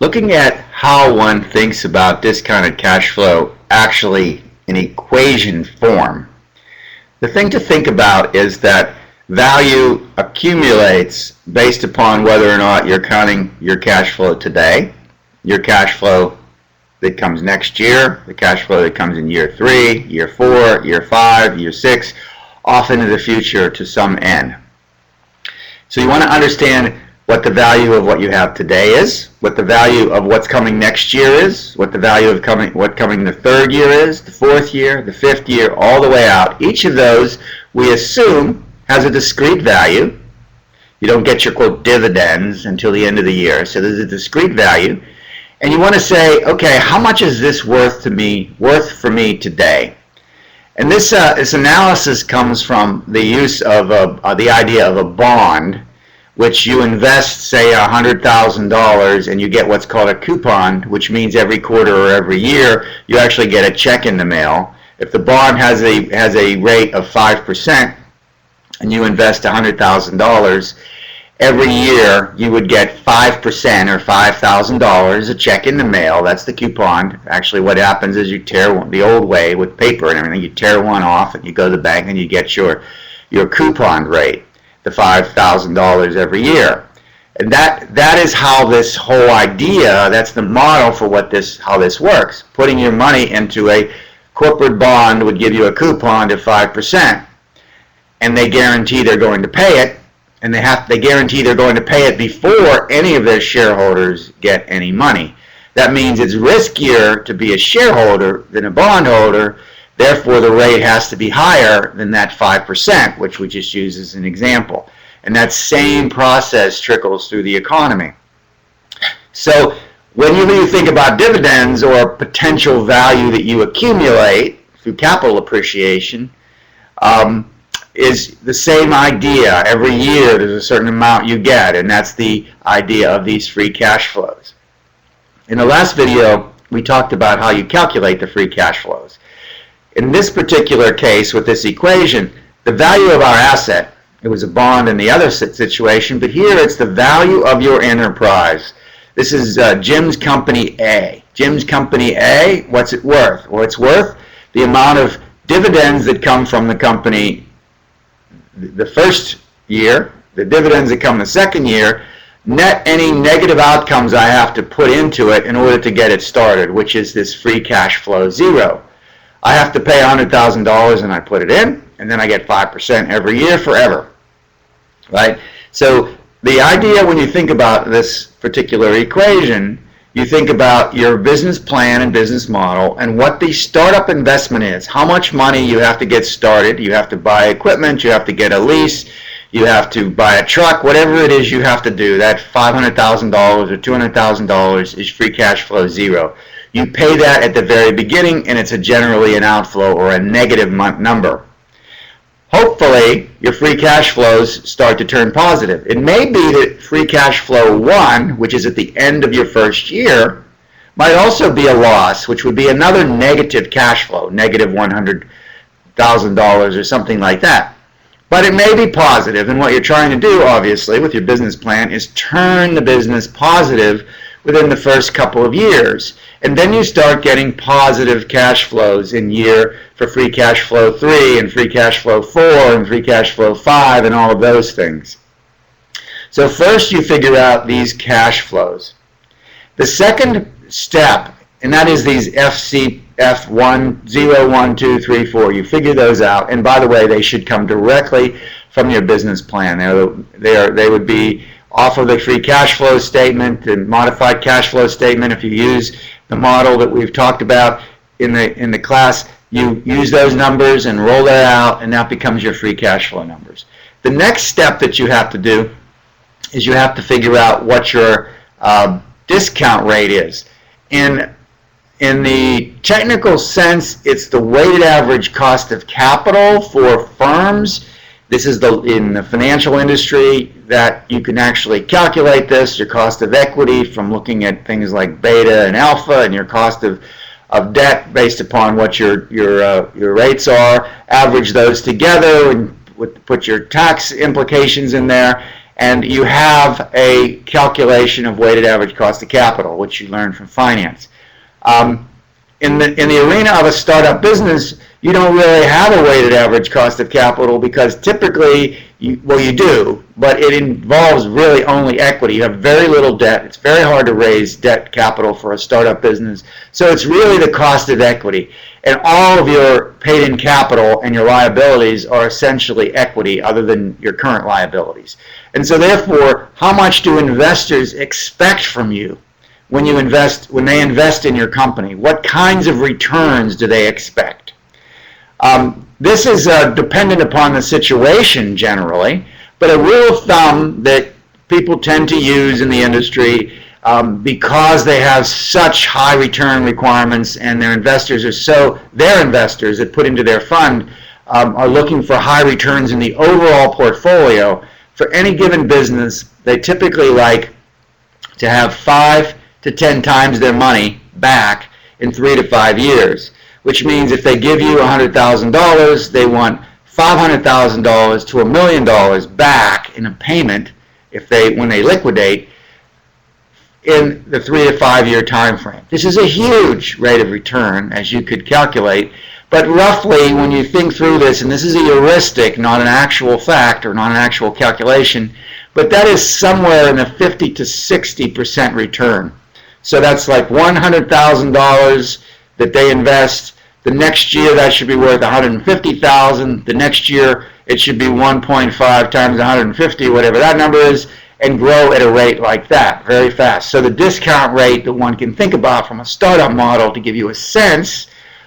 Looking at how one thinks about discounted cash flow actually in equation form, the thing to think about is that value accumulates based upon whether or not you're counting your cash flow today, your cash flow that comes next year, the cash flow that comes in year 3, year 4, year 5, year 6, off into the future to some end. So you want to understand what the value of what you have today is, what the value of what's coming next year is, what the value of what coming the 3rd year is, the 4th year, the 5th year, all the way out. Each of those we assume has a discrete value. You don't get your quote dividends until the end of the year, so there's a discrete value. And you want to say, okay, how much is this worth for me today? And this analysis comes from the use of the idea of a bond, which you invest, say, $100,000, and you get what's called a coupon, which means every quarter or every year you actually get a check in the mail. If the bond has a rate of 5%, and you invest $100,000, every year you would get 5% or $5,000 a check in the mail. That's the coupon. Actually, what happens is you tear one, the old way with paper and everything, you tear one off and you go to the bank and you get your coupon rate, the $5,000 every year. And that is how this whole idea, that's the model for how this works. Putting your money into a corporate bond would give you a coupon of 5%. And they guarantee they're going to pay it, and they guarantee they're going to pay it before any of their shareholders get any money. That means it's riskier to be a shareholder than a bondholder. Therefore, the rate has to be higher than that 5%, which we just use as an example. And that same process trickles through the economy. So when you think about dividends or potential value that you accumulate through capital appreciation, is the same idea. Every year there's a certain amount you get, and that's the idea of these free cash flows. In the last video, we talked about how you calculate the free cash flows. In this particular case with this equation, the value of our asset, it was a bond in the other situation, but here it's the value of your enterprise. This is Jim's Company A. Jim's Company A, what's it worth? Well, it's worth the amount of dividends that come from the company the first year, the dividends that come the second year, net any negative outcomes I have to put into it in order to get it started, which is this free cash flow 0. I have to pay $100,000 and I put it in, and then I get 5% every year forever, right? So the idea when you think about this particular equation, you think about your business plan and business model and what the startup investment is, how much money you have to get started. You have to buy equipment, you have to get a lease, you have to buy a truck, whatever it is you have to do. That $500,000 or $200,000 is free cash flow 0. You pay that at the very beginning, and it's generally an outflow or a negative number. Hopefully, your free cash flows start to turn positive. It may be that free cash flow 1, which is at the end of your first year, might also be a loss, which would be another negative cash flow, negative $100,000 or something like that. But it may be positive, and what you're trying to do, obviously, with your business plan is turn the business positive within the first couple of years. And then you start getting positive cash flows for free cash flow 3 and free cash flow 4 and free cash flow 5 and all of those things. So first you figure out these cash flows. The second step, and that is these F1, 0, 1, 2, 3, 4. You figure those out. And by the way, they should come directly from your business plan. They would be off of the free cash flow statement and modified cash flow statement. If you use the model that we've talked about in the class, you use those numbers and roll that out, and that becomes your free cash flow numbers. The next step that you have to do is you have to figure out what your discount rate is. In the technical sense, it's the weighted average cost of capital for firms. This is in the financial industry that you can actually calculate this, your cost of equity from looking at things like beta and alpha, and your cost of debt based upon what your rates are, average those together and put your tax implications in there, and you have a calculation of weighted average cost of capital, which you learn from finance. In the arena of a startup business, you don't really have a weighted average cost of capital because typically, you do, but it involves really only equity. You have very little debt. It's very hard to raise debt capital for a startup business. So it's really the cost of equity. And all of your paid-in capital and your liabilities are essentially equity other than your current liabilities. And so therefore, how much do investors expect from you when they invest in your company? What kinds of returns do they expect? This is dependent upon the situation generally, but a rule of thumb that people tend to use in the industry because they have such high return requirements and their investors that put into their fund are looking for high returns in the overall portfolio. For any given business, they typically like to have 5 to 10 times their money back in 3 to 5 years, which means if they give you $100,000, they want $500,000 to $1 million back in a payment when they liquidate in the 3 to 5 year time frame. This is a huge rate of return, as you could calculate, but roughly when you think through this, and this is a heuristic, not an actual fact or not an actual calculation, but that is somewhere in the 50 to 60% return. So that's like $100,000 that they invest. The next year that should be worth $150,000. The next year it should be 1.5 times 150, whatever that number is, and grow at a rate like that very fast. So the discount rate that one can think about from a startup model to give you a sense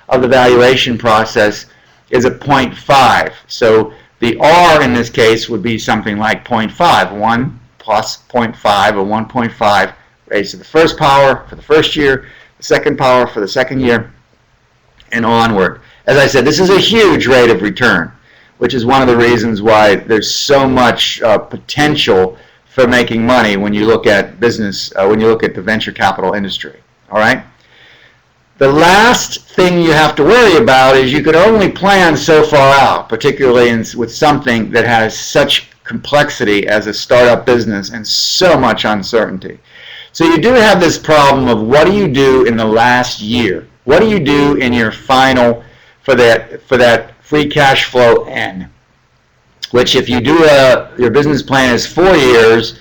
of the valuation process is a 0.5. So the R in this case would be something like 0.5. 1 plus 0.5 or 1.5 raised to the first power for the first year, the second power for the second year, and onward. As I said, this is a huge rate of return, which is one of the reasons why there's so much potential for making money when you look at business, when you look at the venture capital industry. All right? The last thing you have to worry about is you can only plan so far out, particularly with something that has such complexity as a startup business and so much uncertainty. So you do have this problem of what do you do in the last year? What do you do in your final, for that free cash flow N? Which if you do your business plan is 4 years,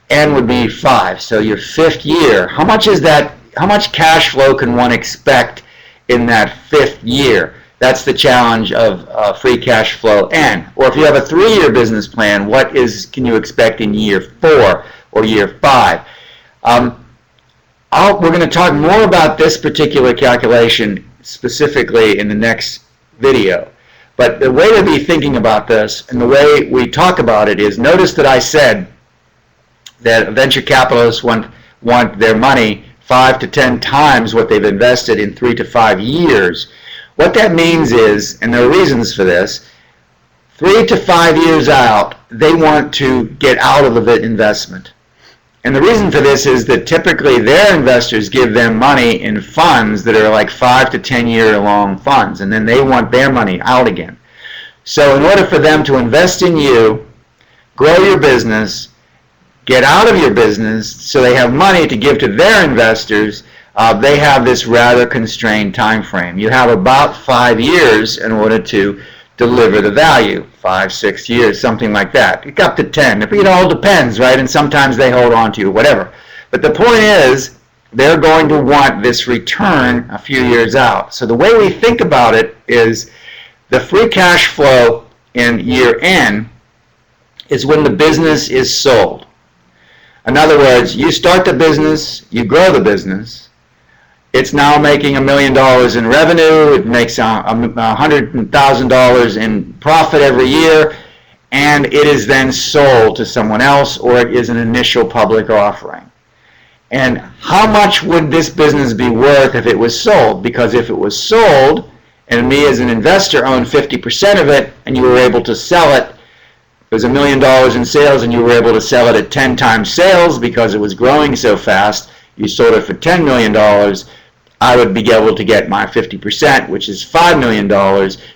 N would be 5. So your 5th year, how much cash flow can one expect in that 5th year? That's the challenge of free cash flow N. Or if you have a 3-year business plan, what can you expect in year 4 or year 5? We're going to talk more about this particular calculation specifically in the next video. But the way to be thinking about this and the way we talk about it is, notice that I said that venture capitalists want their money 5 to 10 times what they've invested in 3 to 5 years. What that means is, and there are reasons for this, 3 to 5 years out, they want to get out of the investment. And the reason for this is that typically their investors give them money in funds that are like 5 to 10 year long funds, and then they want their money out again. So in order for them to invest in you, grow your business, get out of your business so they have money to give to their investors, they have this rather constrained time frame. You have about 5 years in order to deliver the value. 5, 6 years, something like that. It got up to 10. It all depends, right? And sometimes they hold on to you, whatever. But the point is, they're going to want this return a few years out. So the way we think about it is the free cash flow in year N is when the business is sold. In other words, you start the business, you grow the business, it's now making $1 million in revenue, it makes $100,000 in profit every year, and it is then sold to someone else, or it is an initial public offering. And how much would this business be worth if it was sold? Because if it was sold, and me as an investor owned 50% of it, and you were able to sell it, it was $1 million in sales, and you were able to sell it at 10 times sales because it was growing so fast, you sold it for $10 million, I would be able to get my 50%, which is $5 million.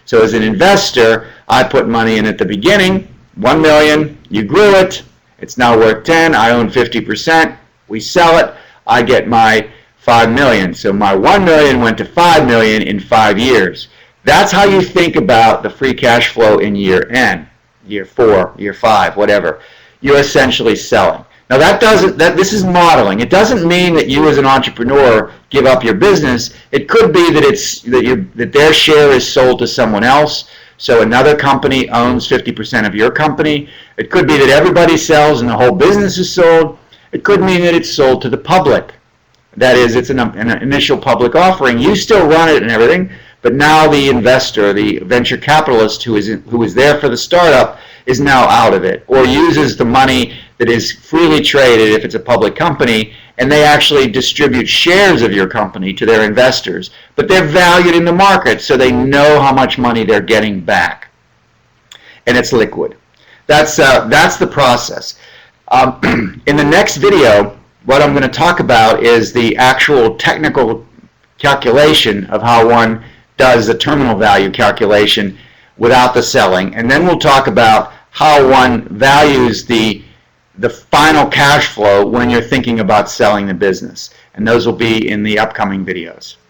So as an investor, I put money in at the beginning, $1 million, you grew it, It's now worth 10. I own 50%. We sell it. I get my 5 million. So my 1 million went to 5 million in 5 years. That's how you think about the free cash flow in year N, year 4, year 5, whatever. You're essentially selling. Now this is modeling. It doesn't mean that you as an entrepreneur give up your business. It could be that their share is sold to someone else. So another company owns 50% of your company. It could be that everybody sells and the whole business is sold. It could mean that it's sold to the public. That is, it's an initial public offering. You still run it and everything, but now the investor, the venture capitalist who is there for the startup, is now out of it, or uses the money that is freely traded if it's a public company, and they actually distribute shares of your company to their investors. But they're valued in the market, so they know how much money they're getting back, and it's liquid. That's the process. In the next video, what I'm going to talk about is the actual technical calculation of how one does the terminal value calculation without the selling, and then we'll talk about how one values the final cash flow when you're thinking about selling the business, and those will be in the upcoming videos.